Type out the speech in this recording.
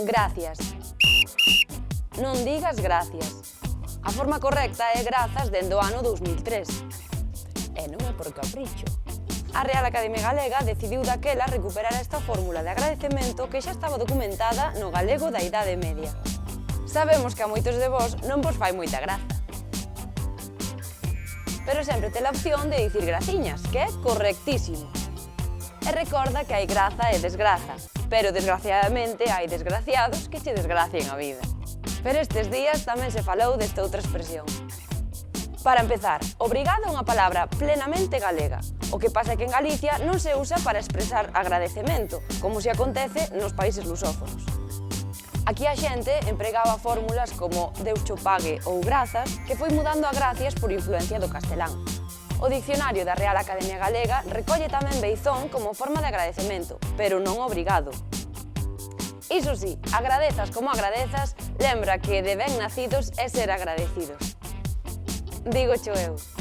gracias. Non digas gracias. A forma correcta é grazas dende o ano 2003. E non é por capricho. A Real Academia Galega decidiu daquela recuperar esta fórmula de agradecemento que xa estaba documentada no galego da Idade Media. Sabemos que a moitos de vós non vos fai moita graza. Pero sempre ten a opción de dicir graciñas, que é correctísimo. E recorda que hai graza e desgraza, pero desgraciadamente hai desgraciados que che desgracien a vida. Pero estes días tamén se falou desta outra expresión. Para empezar, obrigado é unha palabra plenamente galega. O que pasa é que en Galicia non se usa para expresar agradecemento, como se acontece nos países lusófonos. Aquí a xente empregaba fórmulas como Deus cho pague ou grazas, que foi mudando a gracias por influencia do castelán. O dicionario da Real Academia Galega recolle tamén beizón como forma de agradecemento, pero non obrigado. Iso sí, agradezas como agradezas, lembra que de ben nacidos é ser agradecidos. Dígocho eu.